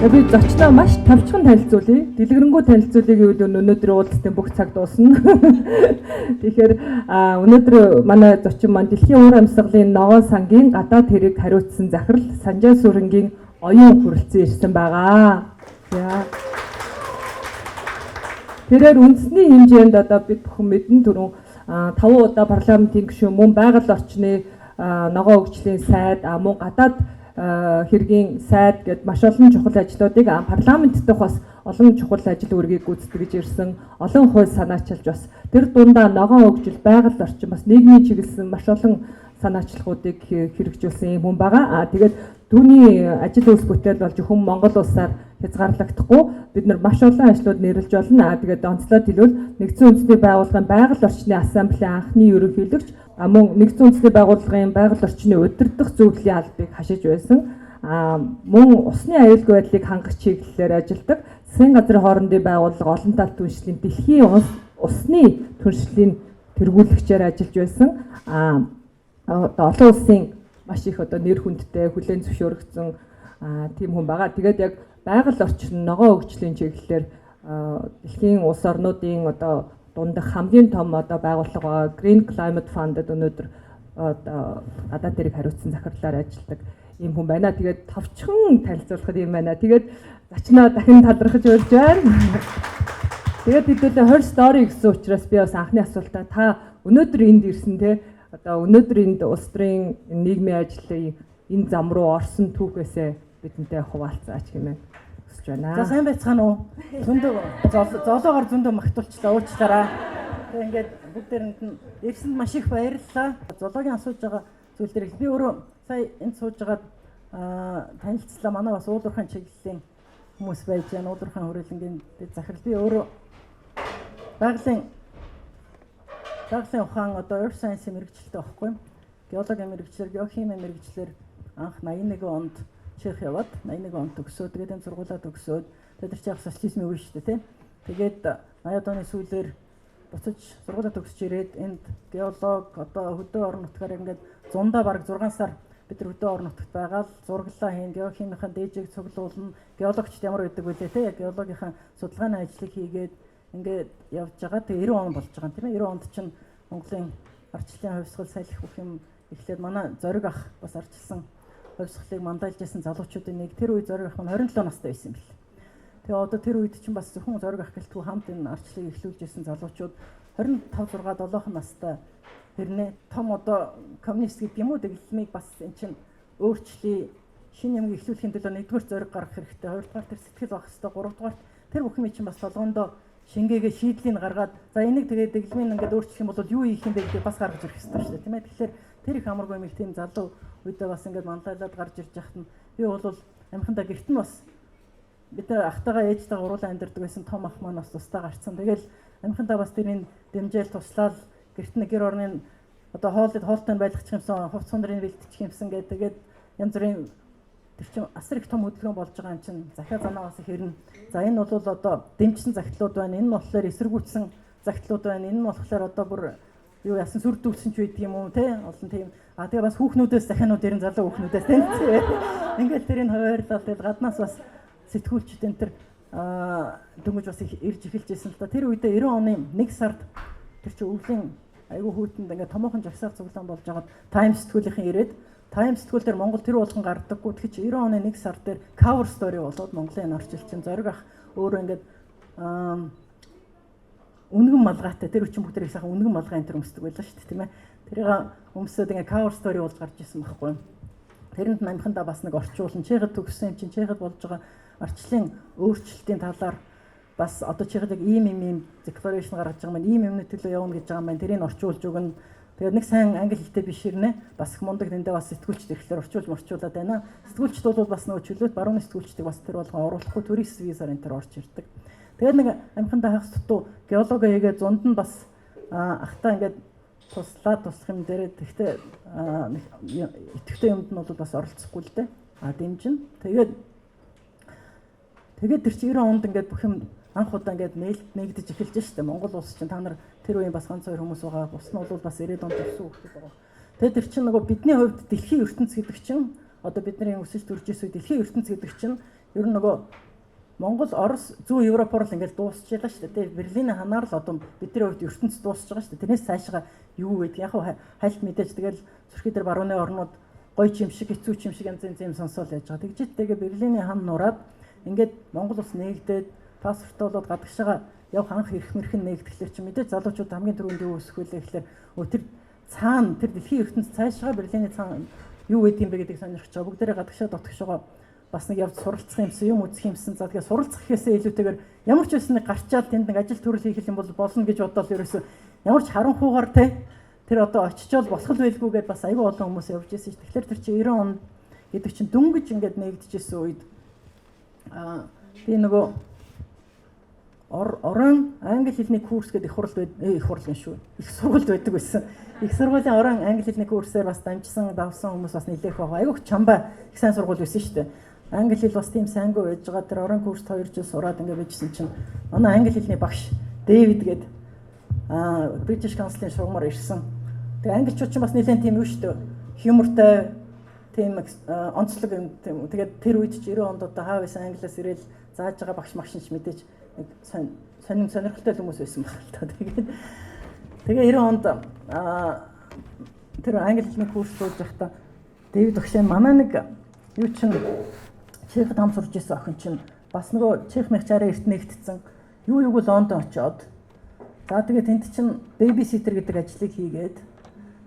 Би зочноо маш тавчхан танилцуулъя. Дэлгэрэнгүй танилцуулъя гэвэл өнөөдөр уулзсан бүх цаг дуусна. Тэгэхээр өнөөдөр манай зочин маань Дэлхийн уур амьсгалын ногоон сангийн гадаад хэрэг хариуцсан захирал Санжаа Сүрэнгийн оюун хүрэлцэн ирсэн байгаа. Тэрээр үндэсний хэмжээнд одоо бид бүхэн мэдэн түрүүн 5 удаа парламентын гишүүн мөн байгаль орчны ногоон хөгжлийн сайд мөн гадаад хэргийн сайд гэд маш олон чухал ажлуудыг парламент дахь бас олон чухал ажил үргийг гүйцэтгэж ирсэн олон хууль санаачилж бас тэр дундаа ногоон хөгжил байгаль орчин бас нийгмийн чиглэсэн маш олон санаачлагуудыг хэрэгжүүлсэн юм хүн байгаа. Тэгээд түүний ажил үйлс бүтээл болж хүн Монгол улсаар хязгаарлагдахгүй бид нар маш олон ажлууд нэрлэж болно. Тэгээд онцлоод хэлбэл нэгдсэн үндэсний байгууллагын байгаль орчны ассамблеийн анхны ерөнхийлөгч мөн нэгдсэн үндэсний байгууллагын байгаль орчны удирдах зөвлөлийн албыг хашиж байсан. Мөн усны аюулгүй байдлыг хангах чиглэлээр ажилладаг засгийн газрын хоорондын байгууллага олон талт түншлэлийн дэлхийн усны түншлэлийн тэргүүлэгчээр ажиллаж байсан. Олон улсын маш их одоо нэр хүндтэй хүлээн зөвшөөрөгдсөн тийм хүн байгаа. Тэгээд яг байгаль орчин ногоон хөгжлийн чиглэлээр дэлхийн улс орнуудын одоо дундах хамгийн том одоо байгууллага байгаа Green Climate Fund-д өнөөдөр гадаад хэрэг хариуцсан захирлаар ажилладаг ийм хүн байна. Тэгээд товчхон танилцуулахад юм байна. Тэгээд зочноо дахин талархаж урьж байна. Тэгээд хэдүүлээ 20 story гэсэн учраас би бас анхны асуултаа та өнөөдөр энд ирсэн те одоо өнөөдөр энд улс төрийн нийгмийн ажлын энэ зам руу орсон түүхээсээ бидэнтэй хуваалцаач хэмээн хүсэж байна. За сайн байцгаана уу? Зөндөө зоолоогоор зөндөө магтуулчлаа уучлаарай. Тэгээ ингээд бүгдээрэнд нь ирсэнд маш их баярлалаа. Зоологийн асууж байгаа зүйл дээр би өөрөө сая энд сууж байгаад танилцлаа. Манай бас уулуурхайн чиглэлийн хүмүүс байж байна. Уулуурхайн хүрээлэнгийн захирал би өөрөө байгалийн ухаан одоо earth science мэрэгчлэлтэй байхгүй. Геологийн мэрэгчлэр, геохими мэрэгчлэр анх 81 онд Чех яваад 81 онд төгсөөд тэгээд энэ сургуулаа төгсөөд тэр чинь социализмын үе шүү дээ тийм. Тэгээд 80-аад оны сүүлээр буцаж сургуулаа төгсөж ирээд энд геолог одоо хөдөө орон нутгаар ингээд зундаа бараг 6 сар бид нар хөдөө орон нутагт байгаа л зураглаа хийн, геохимийн дээжийг цуглуулна, геологчд ямар байдаг вэ тийм. Геологийн судалгааны ажлыг хийгээд ингээд явж байгаа. Тэгээ 90 он болж байгаа тийм ээ. 90 онд чинь Монголын арчлалын хувьсгал салхи бүх юм эхлээд манай зориг ах бас арчилсан хувьсгалыг мандайлж байсан залуучуудын нэг тэр үе зориг ах нь 27 настай байсан юм бэл. Тэгээ одоо тэр үед чинь бас зөвхөн зориг ах гэлтгүй хамт энэ арчлалыг эхлүүлж байсан залуучууд 25 6 7 настай хэрнээ том одоо коммунист гэдэг юм уу дэглэмийг бас эн чинь өөрчлөе шинэ юм эхлүүлэхийн төлөө нэгдүгээр зориг гаргах хэрэгтэй, хоёрдугаар тэр сэтгэл байх хэрэгтэй, гуравдугаар тэр бүх юм чинь бас толгоондоо шингээгээ шийдлийг гаргаад за энийг тэгээд дэглэмийн ингээд өөрчлөх юм бол юу хийх юм бэ гэдгийг бас гаргаж ирэх хэрэгтэй шүү дээ тийм ээ. Тэгэхээр тэр их амаргүй юм их тийм залуу үедээ бас ингээд мандайлаад гарч ирж яхад нь би бол амхандаа гэрт нь бас бид нар ахтайгаа ээжтэйгээ уруулаа амьдардаг байсан том ах маань бас тусдаа гарцсан. Тэгэл амхандаа бас тэрийг дэмжээл туслаад гэрт нь гэр орны одоо хоолтой байлгачих юмсан хувц сундрын бэлтчих юмсан гэдэг тэгээд янз бүрийн тэр чинь асар их том хөдөлгөөн болж байгаа юм чинь захиа занаа бас их хэрнэ. За энэ бол одоо дэмжсэн захидлууд байна. Энэ нь болохоор эсэргүүцсэн захидлууд байна. Энэ нь болохоор одоо бүр юу яасан сүрдүүлсэн ч байдаг юм уу те олон тийм тэгээ бас хүүхнүүдээс захианууд ирэн залуу хүүхнүүдээс тийм ингээл тэрийг хуваарлал тэгэл гаднаас бас сэтгүүлчд энэ тэр дөнгөж бас ирж эхэлж ирсэн л да. Тэр үедээ 90 оны 1 сард тэр чи өвлийн айгүй хүүтэнд ингээд томоохон жагсаах цуглаан болж байгаад Times сэтгүүлийнхэн ирээд Times сэтгүүл дээр Монгол тэр болгон гардаггүй. Тэгэхээр чи 90 оны 1 сар дээр cover story болоод Монголын орчилчин зориг ах өөрөө ингээд үнгэн малгайтай тэр хүчин бүгдийг сайхан үнгэн малгайн тэр өмсдөг байлаа шүү дээ тийм ээ. Тэрийг өмсөд ингээд cover story болж гарч ирсэн байхгүй. Тэрэнд намхандаа бас нэг орчуулсан Чехэд төгссөн юм чинь Чехэд болж байгаа арчлалын өөрчлөлтийн талаар бас одоо Чехэд яг ийм declaration гаргаж байгаа маань ийм юмны төлөө явна гэж байгаа маань тэрийг орчуулж өгнө. Тэгээд нэг сайн англи хэлтэй биш хэрнээ бас их мундаг тэндээ бас сэтгүүлчд ирэхлээр орчуулад байна. Сэтгүүлчд бол бас нөгөө чөлөөт барууны сэтгүүлчдийг бас тэр болгон оруулахгүй турист визаар энэ төр орж ирдэг. Тэгээд нэг амхандаа хагас дутуу геологи хийгээд зунд нь бас ахтаа ингээд туслах юм дээр тэгтээ итгэвтэй юмд нь бол бас оролцохгүй л дээ. Дэмжин. Тэгээд тэр чи 90 онд ингээд бүх юм анх удаа ингээд нэгдэж эхэлж штэ. Монгол улс чинь та нар тэр үеийн бас ганц хоёр хүмүүс байгаа. Бус нь бол бас 90 онд төрсөн хүмүүс байгаа. Тэгээд тэр чинь нөгөө бидний хувьд дэлхийн ертөнц гэдэг чинь одоо бидний өсөж төрж ирсэн дэлхийн ертөнц гэдэг чинь Ер нь нөгөө Монгол, Орос, Зүүн Европоор л ингээд дуусчихлаа шүү дээ. Берлиний ханаар л одоо бидний хувьд ертөнцид дуусч байгаа шүү дээ. Тэрнээс цаашгаа юу вэ? Яг хальт мэдээж тэгэл зөрхий дээр барууны орнууд гоё юм шиг, хэцүү юм шиг янз янз юм сонсоол яаж байгаа. Тэгжээд тэгээ Берлиний хан нураад ингээд Монгол улс нээгдээд паспорт болоод гадагшаага явах анх эрх мэрхэн нээгдэхлээр чи мэдээж залуучууд хамгийн түрүүнд юу өсөх вэ гэхэлэр тэр цаана тэр дэлхийн ертөнцид цаашгаа Берлиний цаана юу гэдэг юм бэ гэдгийг сонирхож байгаа. Бүгдээрээ гадагшаа дотгошоо бас нэг явж суралцах юмсан юм үзэх юмсан. За тэгээ суралцах гэхээсээ илүүтэйгээр ямар ч үс нэг гарчаад тэнд нэг ажил төрөл хийх юм бол болно гэж бодоод ерөөсөө ямар ч харанхуугаар тэр одоо очичоод босгол байлгүй гэдээ бас аюул олон хүмүүс явж ирсэн шүү. Тэгэхээр тэр чинь 90 онд гэдэг чинь дөнгөж ингээд нэгдэжсэн үед би нөгөө орон англи хэлний курс гэдэг их хурл шүү. Их сургуульд байдаг байсан. Их сургуулийн орон англи хэлний курсээр бас дамжсан давсан хүмүүс бас нэлээх байгаа. Айгүйх чамбай их сайн сургууль байсан шүү дээ. Англи хэл бас тийм сайнгүй байж байгаа. Тэр орон курст 2 жил сураад ингээд байжсэн чинь манай англи хэлний багш Дэвид гээд British Council-ийн шугамар ирсэн. Тэгээ англичууд ч бас нэлээд тийм юу шүү дээ. Хьюмортай тийм онцлог юм тийм. Тэгээд тэр үед 90 онд одоо хаа байсан англиас ирээл зааж байгаа багш магшинч мэдээж нэг сонирхолтой хүмүүс байсан баг л та. Тэгээ 90 онд тэр англи хэлний курс сууж байхдаа Дэвид багшаа манай нэг юу чин Чехд хам сурж ирсэн охин чинь бас нөгөө Чех мягчаараа эрт нэгтцэн юу Лондон очоод за тэгээ тэнд чинь бэбиситер гэдэг ажлыг хийгээд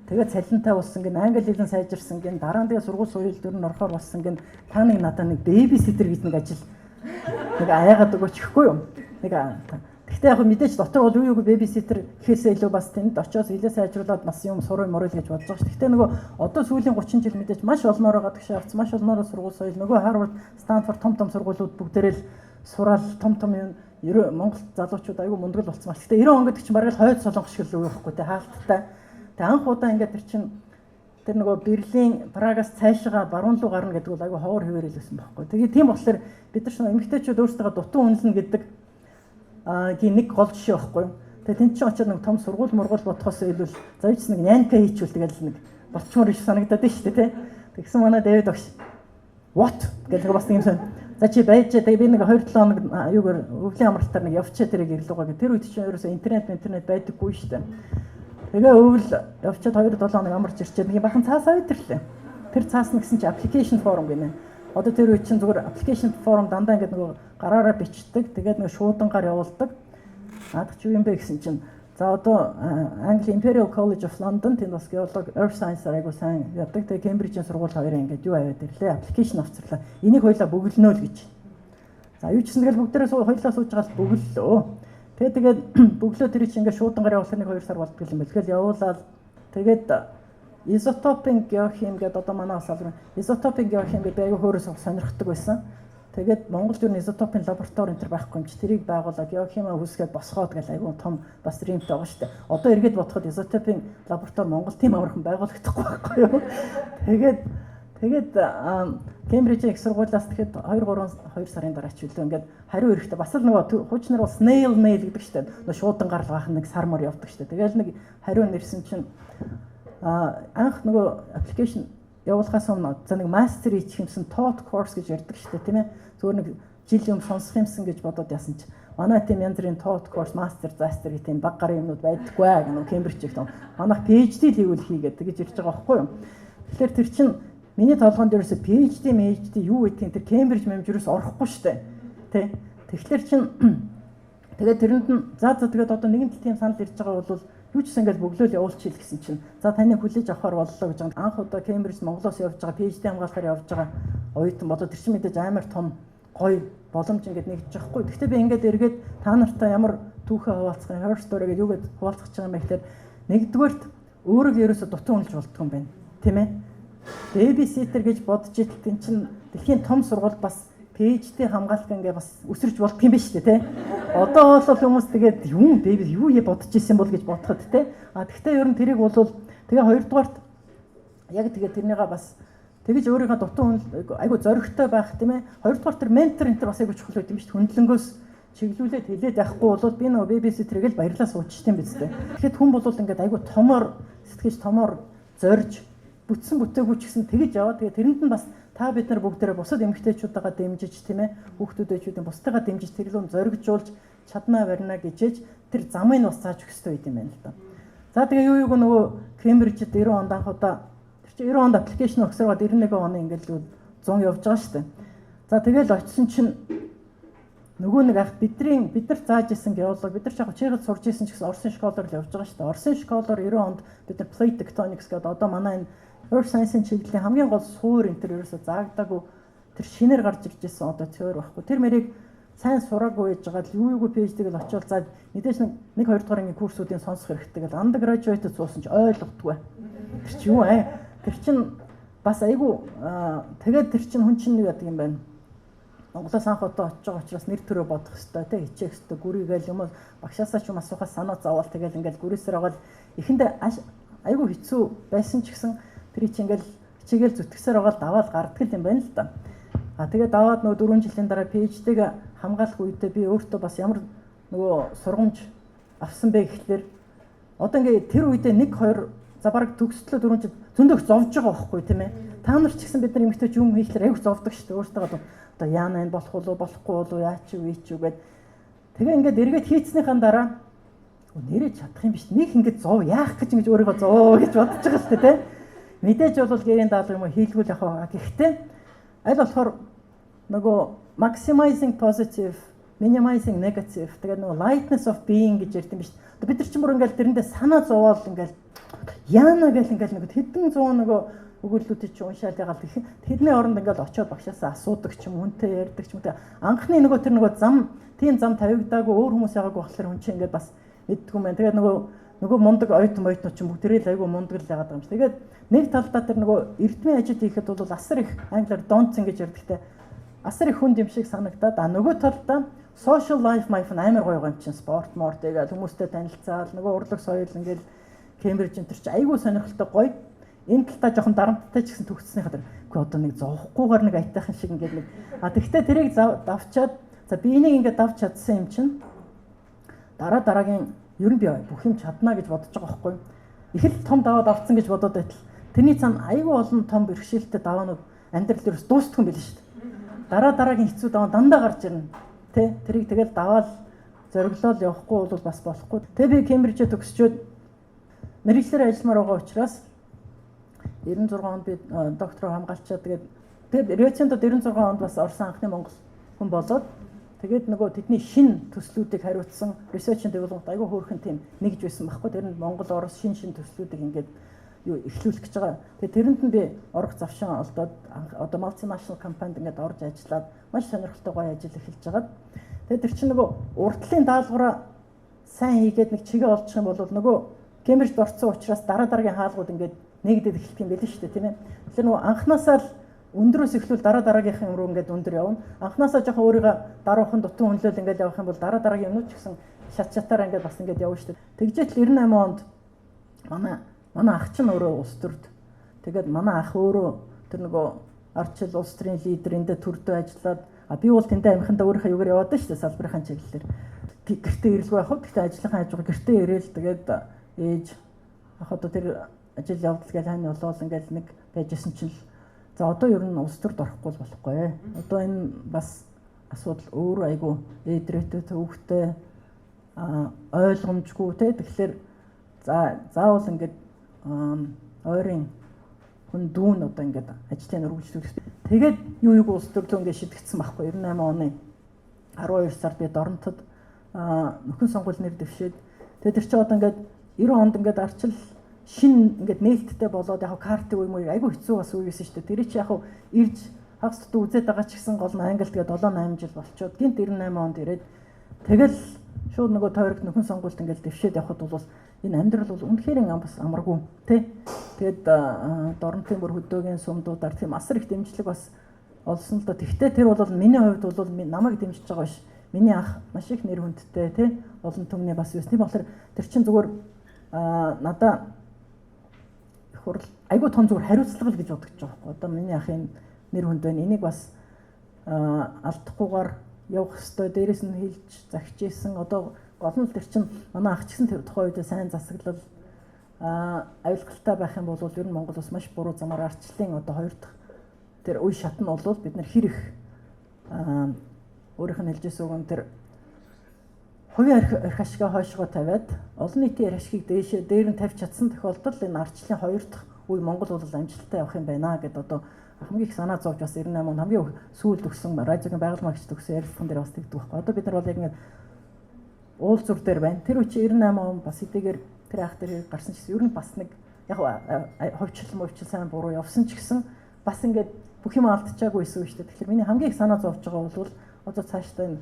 тэгээд цалинтай болсон гин англи хэлэн сайжирсан гин дараа нь тэгээ сургууль соёл төр нь орохоор болсон гин та нэг надаа нэг бэбиситер гэдэг нэг ажил нэг аяагаад өгөөч гэхгүй юу нэг гэхдээ яг мэдээж дотор бол юу бэбиситер гэхээсээ илүү бас тэнд очиод хэлээ сайжруулад бас юм сурах морил гэж бодож байгаа ш. Гэхдээ нөгөө одоо сүүлийн 30 жил мэдээж маш олноороо гадагшаа авсан маш олноороо сургууль соёл нөгөө Harvard, Stanford том сургуулиуд бүгдээрээ л сураал том юм Монгол залуучууд айгүй мундаг л болсон байна. Гэхдээ 90 он гэдэг чинь бараг л хойд солонгос шиг л юу байхгүй те хаалттай. Тэгээ анх удаа ингээд тэр чинь тэр нөгөө Берлин, Прагаас цаашгаа баруун руу гарна гэдэг бол айгүй ховор хэвээрэл байсан байхгүй. Тэгээ тийм болохоор бид нар эмэгтэйчүүд өөрсдөө дутуу үнэлнэ гэдэг нэг гол жишээ байхгүй. Тэгээ тэнд чинь очиод нэг том сургууль бодхоос илүү завьч нэг нянка хийчихвэл тэгэл нэг болчмор иш санагдаад шүү дээ те. Тэгсэн манай Дэвид багш what гэдэг бас юм сан. За чи байж тэгээ би нэг 2-7 хоног юугаар өвлийн амралтаар нэг явчаа тэрийг ирлуугаа гэх. Тэр үед чинь ерөөсөө интернет байдаггүй шүү дээ. Тэгээ өвөл явчаад 2-7 хоног амарч ирчээд нэг бахан цаас авирлээ. Тэр цаас нь гэсэн чи application form гинэ. Одоо тэр үед чинь зүгээр application form дандаа ингээд нөгөө гараараа бичдэг. Тэгээд нөгөө шуудангаар явуулдаг. Наад чи юу юм бэ гэсэн чинь за одоо Англи Imperial College of London тэнд бас геолог Earth Science айгуу сайн яадаг. Тэгээд Cambridge-ийн сургууль хоёрын ингээд юу аваад ирлээ. Application авцрлаа. Энийг хоёлаа бөглөнөө л гэж. За юу ч гэсэн тэгэл бүгдээрээ хоёлаа сууж байгаа л бөглөлөө. Тэгээд бөглөө тэр чинь ингээд шуудангаар явуулах нэг 2 сар болдгоо юм бэл. Тэгэл явуулаад тэгээд изотопын геохим гэдэг одоо манай бас албан изотопын геохим гэдэг аягүй хөөрөөс сонирхдаг байсан. Тэгээд Монгол юу изотопын лаборатори энэ төр байхгүй юм чи тэрийг байгуулаад геохимаа үүсгээд босгоод гэл аягүй том бас римт байгаа шүү дээ. Одоо эргээд бодоход изотопын лаборатори Монгол тийм амархан байгуулагдахгүй байхгүй юу. Тэгээд Кембрижийн их сургуулиас тэгэхэд 2 сарын дараа ч үлээ ингээд хариу эрэхтэй бас л нөгөө хуучнаар бол snail mail гэдэг шүү дээ. Нөгөө шуудангаар л бахан нэг сар мөр явдаг шүү дээ. Тэгээл нэг хариу нэрсэн чинь анх нөгөө аппликейшн явуулахаас өмнө за нэг мастер хийчих юмсан taught course гэж ярьдаг шүү дээ тийм ээ. Зүгээр нэг жил юм сонсох юмсан гэж бодоод яасан чи манай тийм янз бүрийн taught course master застер гэх тийм баг гарын юмнууд байдаггүй гэнэ Кембрижт том. Манайх PhD хийвэл хийгээд тэгэж ирж байгаа байхгүй юу. Тэгэхээр тэр чин миний толгойн дээрээс PhD юу гэдгийг тэр Кембриж мэмжрээс орохгүй шүү дээ. Тэ. Тэгэхээр чин тэгээд тэрэнд нь за тэгээд одоо нэгэн тийм санал ирж байгаа бол юу ч гэсэн ингээд бөглөөл явуулчих гэсэн чинь за таны хүлээж авахар боллоо гэж анх удаа Кембриж Монголоос явж байгаа PhD хамгаалахаар явж байгаа оюутан болоод тэр чинь мэдээж амар том гоё боломж ингээд нэгж байхгүй. Гэхдээ би ингээд эргээд та нартай ямар түүхээ хуваалцах, horror story гэдэг юугээд хуваалцах гэж байгаа юм бэ гэхээр нэгдүгээрт өөрөө ерөөсө дутуу үнэлж болдгоо юм байна. Тийм ээ. Babysitter гэж бодож идэл тэн чинь дэлхийн том сургууль бас PhD хамгаалах ингээ бас өсөрч болдго юм биш үү те. Одоо бол хүмүүс тэгээд юу baby юу бодож исэн бол гэж бодоход те. Тэгвэл ер нь тэрийг бол тэгээ хоёрдугаарт яг тэгээ тэрнийга бас тэгэж өөрийнхөө дутуу айгу зоригтой байх тийм ээ. Хоёрдугаар тэр ментор энэ бас айгу чухал байт юм биш үү. Хөндлөнгөөс чиглүүлээд хэлээд явахгүй бол би нөгөө babysitter-ийг л баярлаа суучт юм биз дээ. Тэгэхэд хүн бол ингээд айгу томоор сэтгэж томоор зорж бүтсэн бүтээгүй ч гэсэн тэгж яваа. Тэгээ тэрэнд нь бас та бид нар бүгдээрээ бусад эмэгтэйчүүдтэйгээ дэмжиж тийм ээ хүүхдүүдээчүүдийн бусдаагаа дэмжиж тэрлүүн зоригжуулж чаднаа барина гэжээж тэр замыг нь бас зааж өгөх хэрэгтэй юм байна л да. За тэгээ юу нөгөө Кембрижид 90 онд анх удаа тэр чинь 90 онд аппликейшн өгсөрөөд 91 оны ингээл 100 явж байгаа шүү дээ. За тэгэл очисон чинь нөгөө нэг ах бид нар зааж исэн геолог бид нар яг Чехэд сурж исэн ч гэсэн Оросын школоор л явж байгаа шүү дээ. Оросын школоор 90 онд бид нар plate tectonics гэдэг одоо манай энэ Earth Science-ийн чиглэлийн хамгийн гол суур энэ төр ерөөсө заагаагүй тэр шинээр гарч ирж ирсэн одоо теори байхгүй. Тэр мэрийг сайн сураагүй байж байгаа л юугүй пэйжтэйг л очиод заа мэдээж нэг 2 дугаар ангийн курсуудын сонсох хэрэгтэй гэл undergraduate суусан ч ойлгохгүй. Тэр чи юу тэр чин бас айгу тэгээд тэр чин хүн чинь юу яадаг юм байна. Монголоос анх удаа очиж байгаа учраас нэр төрөө бодох хэрэгтэй те хичээх хэрэгтэй гүрийгээл юм багшаасаа ч юм асуухаас санаа зовоол тэгэл ингээл гүрээсээр байгаа л эхэндээ айгу хэцүү байсан ч гэсэн тэр чи ингээл хичээгээл зүтгэсээр байгаа л даваад гардаг юм байна л да. Тэгээд даваад нөгөө 4 жилийн дараа PhD-г хамгаалах үедээ би өөртөө бас ямар нөгөө сургамж авсан бэ гэхлээр одоо ингээ тэр үедээ 1 2 за бараг төгсөлтөө 4 жил зөндөх зовж байгаа байхгүй тийм ээ. Та нар ч гэсэн бид нар эмэгтэйч юм хийхлээр аяг зовдөг шүү дээ. Өөртөө одоо яана энэ болох уу болохгүй уу яач юу гэд. Тэгээ ингээд эргээд хийцнийхэн дараа нэрэж чадах юм биш. Нэг ингээд зов яах гэж ингэж өөрийгөө зов гэж бодож байгаа шүү дээ. Мэдээж бол гэрийн даалга юм уу хийлгүүл яхаа. Гэхдээ аль болохоор нөгөө maximizing positive, minimizing negative тэгээд нөгөө lightness of being гэж ярьд юм биш. Бид нар ч мөр ингээд тэрэндээ санаа зовоол ингээд яана гэл ингээд нэг хэдэн зуун нөгөө өгүүлбэрүүд чи уншаал ягаал гэх. Тэдний оронд ингээд очиод багшаасаа асуудаг ч юм үнтэй ярьдаг ч юм те. Анхны нөгөө тэр нөгөө тийм зам тавигдаагүй өөр хүмүүс ягааг болохоор хүн чинь ингээд бас мэддгүй юм байна. Тэгээд нөгөө мундаг ойтнууд ч юм бүгдээрээ л айгүй мундаг л яагаад байгаа юм чи. Тэгээд нэг талдаа тэр нөгөө эрдмийн ажил хийхэд бол асар их англиар don'ts гэж ярьдагтэй. Асар их хүнд юм шиг санагдаад нөгөө талдаа social life амар гоё юм чинь спорт мор тэгээд хүмүүстэй танилцаал нөгөө урлаг соёл ингээд Кембриж энэ ч айгүй сонирхолтой гоё. Энэ талдаа жоохон дарамттай ч гэсэн төгсснийхаа тэр үгүй одоо нэг зовхгүйгээр нэг айтайхан шиг ингээд нэг тэгтээ тэрийг давчаад за би энийг ингээд давч чадсан юм чинь дараагийн ер нь би бүх юм чадна гэж бодож байгаа байхгүй. Их л том даваад авцсан гэж бодоод байтал тэрний цаана айгүй олон том бэрхшээлтэй даваанууд амьдрал дээрс дуустах юм биш шүү дээ. Дараагийн хэцүү даваа дандаа гарч ирнэ. Тэрийг тэгэл даваал зориглол явахгүй бол бас болохгүй. Тэгээ би Кембрижид төгсчөөд мэргэжлэр ажилламаар байгаа учраас 96 онд би доктороо хамгаалчаад тэгээд Рио-Тинто 96 онд бас Орсын анхны Монгол хүн болоод тэгээд нөгөө тэдний шин төслүүдийг хариуцсан research and development айгүй хөөрхөн тийм нэгж байсан байхгүй. Тэр нь Монгол Орос шин төслүүдийг ингээд эхлүүлэх гэж байгаа. Тэгээд тэрэнд нь би орох завшин олдоод одоо multinational компанид ингээд орж ажиллаад маш сонирхолтой гоё ажил эхэлж байгаа. Тэгээд тэр чинь нөгөө уртлын даалгавраа сайн хийгээд нэг чигээ олчих юм бол нөгөө Кембрижд орсон учраас дараагийн хаалгууд ингээд нэгдээд эхэлэх юм байл шүү дээ тийм ээ. Тэгэхээр нөгөө анханасаа л өндөрөөс эхлүүл дараагийнх юм руу ингээд өндөр явна. Анханасаа жоохон өөрийгөө даруухан дутуу хүнлэл ингээд явах юм бол дараагийн юмнууд ч гэсэн шатаар ингээд бас ингээд явна шүү дээ. Тэгжээч 98 онд манай ах чинь өөрөө улс төрд. Тэгээд манай ах өөрөө тэр нөгөө арчил улс төрийн лидерэндээ төрдөө ажиллаад би бол тэндээ амхандаа өөрийнхөө юугаар яваад шүү дээ салбарын чиглэлээр. Гэртээ ирэлгүй яг хөө гэхдээ ажлынхаа хажуугаар гэртээ ирээл тэгээд ээж ах одоо тэр ажил явдал гэж хань болоод ингээд нэг байжсэн чинь за одоо ер нь улс төрд орохгүй болохгүй. Одоо энэ бас асуудал өөр айгу эдрэтэ төвхтэй ойлгомжгүй те. Тэгэхээр заавал ингээд ойрын хүн дүүн одоо ингээд ажлын өргөжлүүлэх. Тэгээд юу улс төрлөө ингээд шидэгдсэн байхгүй 98 оны 12 сард би Доронтод нөхөн сонгуул нэр дэвшээд тэгээд тэр чинь одоо ингээд 90 онд ингээд арчил шин ингээд нээлттэй болоод яг карт юм уу айгүй хэцүү бас үесэн шүү дээ. Тэр чи яг ирж хагас тутуу үзээд байгаа ч гэсэн гол нь англи тэгээ 7 8 жил болчоод гинт 98 онд ирээд тэгэл шууд нөгөө тойрогт нөхөн сонгуульд ингээд дэвшээд явхад бол энэ амьдрал бол үнэхээр бас амаргүй тий. Тэгээд Доронтын бүр хөдөөгийн сумдуудаар тийм асар их дэмжлэг бас олсон л доо. Тэгтээ тэр бол миний хувьд бол намайг дэмжиж байгаа биш. Миний ах маш их нэр хүндтэй тий. Олон түмний бас юусны болохоор тэр чин зүгээр надаа хурал айгүй том зүгээр хариуцлага гэж бодож байгаа байхгүй. Одоо миний ахын нэр хүнд байна. Энийг бас алдахгүйгээр явах хэрэгтэй. Дээрээс нь хэлж загч ийсэн. Одоо гол нь тэр чин манай ах ч гэсэн тэр тухайн үед сайн засаглал аюултай байх юм бол ер нь Монгол бас маш буруу замаар ардчлалын одоо хоёр дахь тэр үе шат нь бол бид нар хэр их өөрийнх нь хэлжсэн үг нь тэр хувийн эрх ашигаа хойшоо тавиад олон нийтийн эрх ашигыг дээр нь тавьж чадсан тохиолдолд энэ ардчлалын хоёр дахь үе Монгол бол амжилттай явах юм байна гэд одоо хамгийн их санаа зовж бас 98 онд хамгийн сүүлд өгсөн радиогийн байгууллагын агч төгсөн ярилцлаган дээр бас тэгдэг байхгүй. Одоо бид нар бол яг ингэ уул зур дээр байна. Тэр үчи 98 он бас эдгээр тэр ах дээр гарсан ч гэсэн ер нь бас нэг яг ховчлол сайн буруу явсан ч гэсэн бас ингээд бүх юм алдчихаагүй байсан шүү дээ. Тэгэхээр миний хамгийн их санаа зовж байгаа бол одоо цаашдаа энэ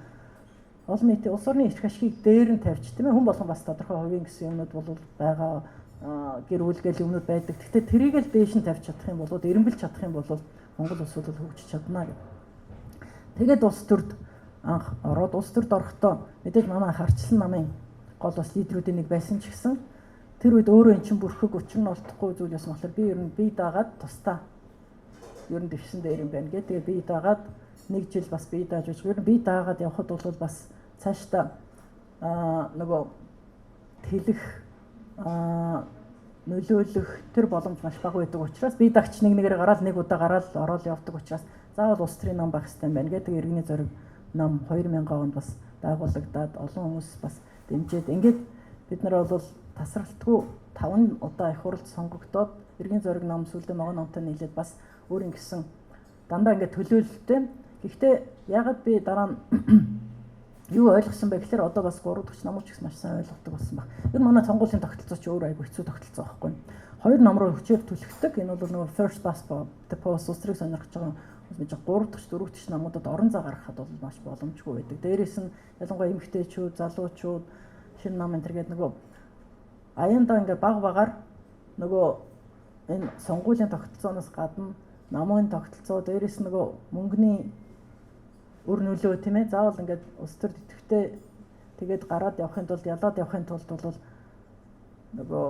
олон нийтийн улс орны эрх ашигыг дээр нь тавьж тийм ээ хүн болгон бас тодорхой хувийн гэсэн юмнууд бол байгаа гэр бүлгээл юмнууд байдаг. Гэхдээ тэрийг л дээш нь тавьж чадах юм бол эренбэлж чадах юм бол Монгол улс бол хөгжиж чадна гэх. Тэгээд улс төрд анх ороод улс төрд орохдоо мэдээж манай харчлан намын гол бас лидерүүдийн нэг байсан ч гэсэн тэр үед өөрөө эн чинь бүрхэг учир нь олдохгүй зүйл байсан болохоор би ер нь бие даагаад тустаа ер нь дэвсэн дээр юм байна гэх. Тэгээд бие даагаад нэг жил бас бие дааж үз. Ер нь бие даагаад явхад бол бас цаашдаа нөгөө тэлэх нөлөөлөх тэр боломж маш бага байдаг учраас бие даагч нэгээр гараад нэг удаа гараад ороод явдаг учраас заавал улс төрийн ном байх хэрэгтэй юм байна гэдэг иргэний зориг ном 2000 онд бас байгуулагдаад олон хүмүүс бас дэмжиж ингээд бид нар бол тасралтгүй 5 удаа их хурлд сонгогдоод иргэний зориг ном сүлдээ могон номтой нийлээд бас өөр ингэсэн дандаа ингээд төлөөлөлттэй. Гэхдээ ягаад би дараа нь юу ойлгосон бэ гэхээр одоо бас 3 дахь намууч гэсэн маш сайн ойлгодог болсон баг. Энэ манай сонгуулийн тогтолцоо ч өөр айгүй хэцүү тогтолцоо байхгүй. Хоёр ном руу хүчээр түлхдэг. Энэ бол нөгөө first past the post устрыг сонирхож байгаа мэдээж 3 дахь 4 дахь намуудад орон зай гаргахад бол маш боломжгүй байдаг. Дээрээс нь ялангуяа эмэгтэйчүүд, залуучууд, шинэ нам энэ төргээд нөгөө аяндаа ингээ баг багаар нөгөө энэ сонгуулийн тогтолцооноос гадна намын тогтолцоо дээрээс нөгөө мөнгөний өр нөлөө тийм ээ заавал ингээд улс төр идэвхтэй тэгээд гараад явахын тулд ялаад явахын тулд бол нөгөө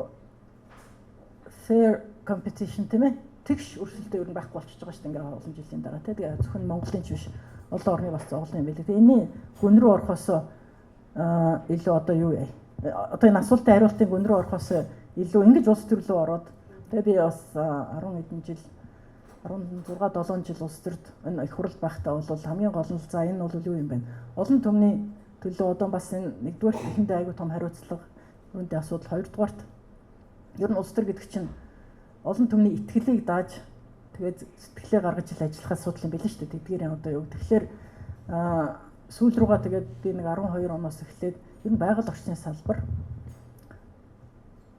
fair competition тийм ээ тэгш өрсөлдөө ер нь байхгүй болчихж байгаа шүү дээ ингээд олон жилийн дараа тийм тэгээд зөвхөн Монголын ч биш олон орны бас зоглон юм байлээ. Тэгээд энэний гүн рүү орохоос илүү одоо юу яа одоо энэ асуултын хариултын гүн рүү орохоос илүү ингэж улс төр рүү ороод тэгээд би бас 10 хэдэн жил 16-7 жил улс төрд энэ их хурлд байхдаа бол хамгийн гол нь за энэ бол юу юм бэ? Олон түмний төлөө одоо бас энэ нэгдүгээр ихэндээ айгүй том хариуцлага үүнтэй асуудал хоёрдугаарт ер нь улс төр гэдэг чинь олон түмний итгэлийг дааж тэгээд сэтгэлээ гаргаж ил ажиллах асуудал юм байл шүү дээ. Тэдгээрийн одоо юу. Тэгэхээр сүүл рүүгээ тэгээд би нэг 12 оноос эхлээд ер нь байгаль орчны салбар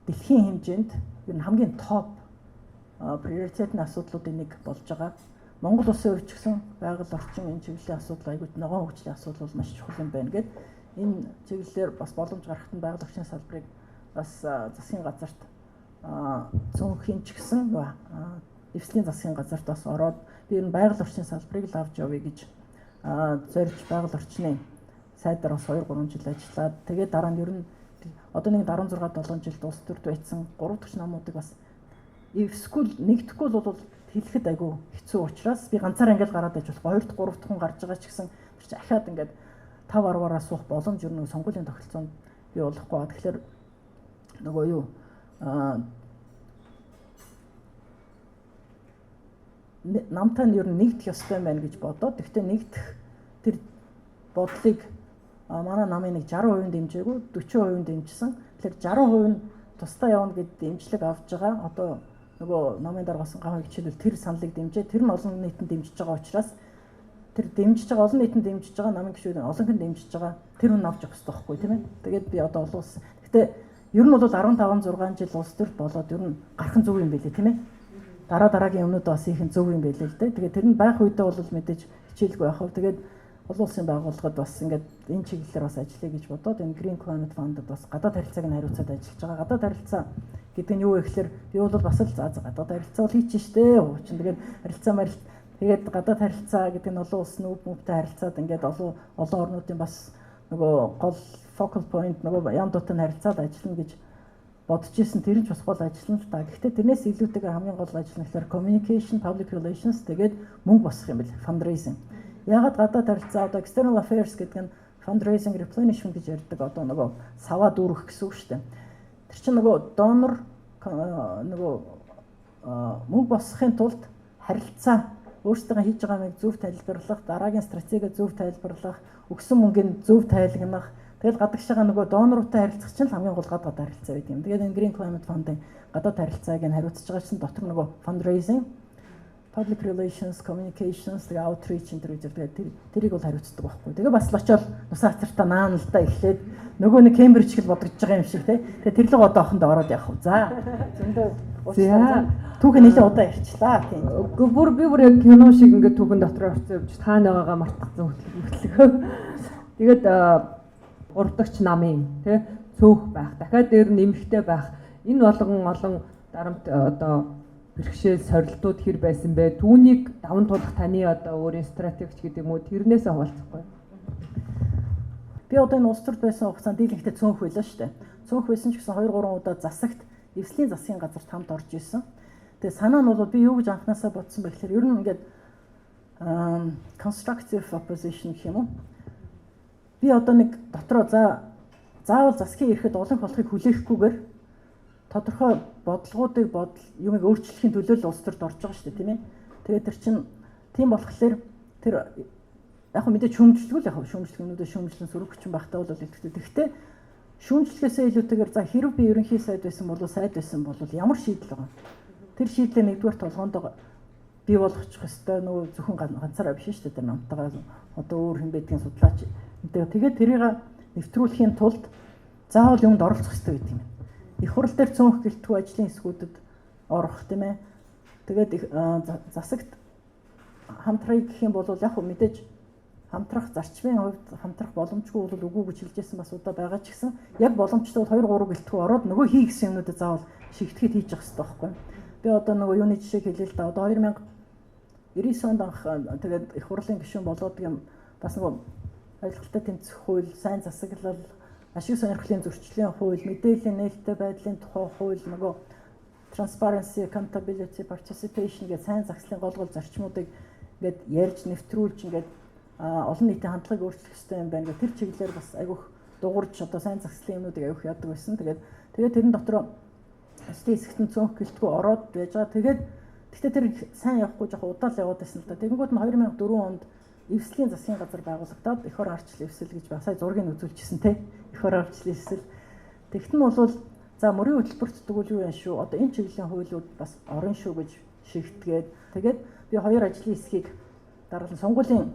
дэлхийн хэмжээнд ер нь хамгийн топ приоритетны асуудлуудын нэг болж байгаа. Монгол улсын хувьд ч гэсэн байгаль орчин энэ чиглэлийн асуудал аягүй ногоон хөгжлийн асуудал бол маш чухал юм байна гэд энэ чиглэлээр бас боломж гаргахад нь байгаль орчин салбарыг бас засгийн газарт цөөнхийн ч гэсэн эвслийн засгийн газарт бас ороод би энэ байгаль орчин салбарыг л авч явъя гэж зорж байгаль орчны сайдаар бас 2-3 жил ажиллаад тэгээд дараа нь ер нь одоо нэг 16-7 жилд улс төрд байцсан 3 дахь намуудыг бас скул нэгдэхгүй бол хэлэхэд айгүй хэцүү учраас би ганцаараа ингээд гараад байж болох 2-3 дахь хүн гарч байгаа ч гэсэн тэр чинь ахаад ингээд 5-10-аараа суух боломж ер нь сонгуулийн тогтолцоонд бий болохгүй ба тэгэхээр нөгөө юу намтай нь ер нь нэгдэх ёстой юм байна гэж бодоод гэхдээ нэгдэх тэр бодлыг манай намын нэг 60% дэмжээгүй 40% дэмжсэн. Тэгэхээр 60% нь тусдаа явна гэд дэмжлэг авж байгаа. Одоо нөгөө намын дараа болсон гамхай хичээлэл тэр саналыг дэмжээ. Тэр нь олон нийтэнд дэмжиж байгаа учраас тэр дэмжиж байгаа олон нийтэнд дэмжиж байгаа намын гишүүд олон хүн дэмжиж байгаа. Тэр хүн авч явах хэрэгтэй байхгүй тийм ээ. Тэгээд би одоо олон улс. Гэтэ ер нь бол 15-6 жил улс төр болоод ер нь гарах зүг юм байлээ тийм ээ. Дараагийн өмнөд бас их зөв юм байлээ л дээ. Тэгээд тэр нь байх үедээ бол мэдээж хичээлгүй байх вэ. Тэгээд олон улсын байгууллагад бас ингээд энэ чиглэлээр бас ажиллая гэж бодоод энэ Green Climate Fund-д бас гадаад харилцааг нь хариуцаад ажиллаж байгаа. Гадаад харилцаа гэдэг нь юу вэ гэхээр би бол бас л гадаад харилцаа бол хийчих штэ. Уучин тэгээд харилцаа тэгээд гадаад харилцаа гэдэг нь олон улсын нүүбтэй харилцаад ингээд олон орнуудын бас нөгөө гол focal point нөгөө яам дотор харилцаад ажиллана гэж бодож исэн. Тэр нь ч бас гол ажиллана л да. Гэхдээ тэрнээс илүүтэйгээр хамгийн гол ажил нь гэхээр communication, public relations тэгээд мөнгө босгох юм бэл fundraising. Ягаад гадаад харилцаа одоо external affairs гэдэг нь fundraising replenishment гэж ярьдаг одоо нөгөө саваа дүүрэх гэсэн үг шүү дээ. Тэр чинь нөгөө донор нөгөө мөнгө босгохын тулд харилцаа өөрсдөө хийж байгаа юмыг зөв тайлбарлах, дараагийн стратеги зөв тайлбарлах, өгсөн мөнгөний зөв тайлгнах. Тэгэл гадагшаага нөгөө доноруудтай харилцах чинь хамгийн гол гадаад харилцаа байдаг юм. Тэгээд энэ Green Climate Fund-ын гадаад харилцааг нь хариуцж байгаа чинь дотор нөгөө fundraising, public relations, communications, тэгээ outreach энэ тэрийг бол хариуцдаг байхгүй. Тэгээ бас л очиод нусаа хацартаа наана л да эхлээд нөгөө нэг Кембриж гэл бодож байгаа юм шиг тий. Тэгээ тэр л одоо охиндоо ороод явах уу. За. Зөндөө түүхэн нэлээд удаа ярьчлаа тийм. Би бүр яг кино шиг ингээд түүхэн дотор орсон явж таана байгаагаа мартсан хөтлөгөө. Тэгээд урдагч намын тий цөөх байх. Дахиад дээр нэмэгтэй байх. Энэ болгон олон дарамт одоо бэрхшээл сорилтууд хэр байсан бэ? Түүнийг даван туулах таны одоо өөрийн стратегич гэдэг юм уу? Тэрнээсээ хуваалцахгүй. Би одоо энэ улс төрд байсан хугацаанд дийлэнхтэй цөөнх байлаа шүү дээ. Цөөнх байсан ч гэсэн 2-3 удаа засагт эвслийн засгийн газарт хамт орж исэн. Тэгээ санаа нь бол би юу гэж анханасаа бодсон бэ гэхээр ер нь ингээд constructive opposition гэх юм уу? Би одоо нэг дотроо заавал засгийн эрэхэд олон болохыг хүлээхгүйгээр тодорхой бодлогоодыг юмыг өөрчлөхийн төлөө л улс төрд орж байгаа шүү дээ, тийм ээ. Тэгээд тэр чинь тийм болохоор тэр яг мэдээж шүүмжлэггүй л яг шүүмжлэгнүүдээ шүүмжлэн сөрөг хүчин багтаа бол илтгэдэг. Гэхдээ шүүмжлэхээсээ илүүтэйгээр за хэрэв би ерөнхий сайд байсан бол ямар шийдэл байгаа. Тэр шийдлээ нэгдүгээр толгоонд бий болгочих ёстой нөгөө зөвхөн ганцаараа биш шүү дээ. Тэр намтайгаа одоо өөр хэн байдгийг судлаач. Тэгээд тэрийг нэвтрүүлэхийн тулд заавал юмд оролцох ёстой гэдэг юм. Их хурал дээр цөөнх гэлтгүй ажлын хэсгүүдэд орох тийм ээ. Тэгээд засагт хамтрахыг гэх юм бол яг мэдээж хамтрах зарчмын хувьд хамтрах боломжгүй бол үгүй гэж хэлжсэн бас удаа байгаа ч гэсэн яг боломжтой 2-3 гэлтгүй ороод нөгөө хий гэсэн юмнуудаа заавал шигтгэхэд хийж явах хэрэгтэй байхгүй. Би одоо нөгөө юуны жишээг хэлээ л да. Одоо 2099 онд анх тэгээд их хурлын гишүүн болоод юм бас нөгөө ажилтнаа тэмцэх хууль, сайн засаглал, ашиг сонирхлын зөрчлийн хууль, мэдээллийн нээлттэй байдлын тухай хууль, нөгөө transparency, accountability, participation гэх сайн захидлын гол зарчмуудыг ингээд ярьж нэвтрүүлж ингээд олон нийтийн хандлагыг өөрчлөх хэрэгтэй юм байна. Тэр чиглэлээр бас айгүйх дуурж одоо сайн захидлын юмнуудыг айгүйх яадаг байсан. Тэгээд тэрэн дотор эслийн хэсэгтэн цөөнх гэлтгүй ороод байж байгаа. Гэхдээ тэр сайн явахгүй жоохон удаал яваад байсан л да. Тэгэнгүүт нь 2004 онд эвслийн засгийн газар байгуулагдаад эх орон арчлын эвсэл гэж ба сая зургийг үзүүлчихсэн те. Эх орон арчлын эвсэл. Тэгт нь бол за мөрийн хөтөлбөрт тэгвэл юу яа шүү. Одоо энэ чиглэлийн хуулиуд бас орон шүү гэж шигтгээд тэгээд би хоёр ажлын хэсгийг даргалан сонгуулийн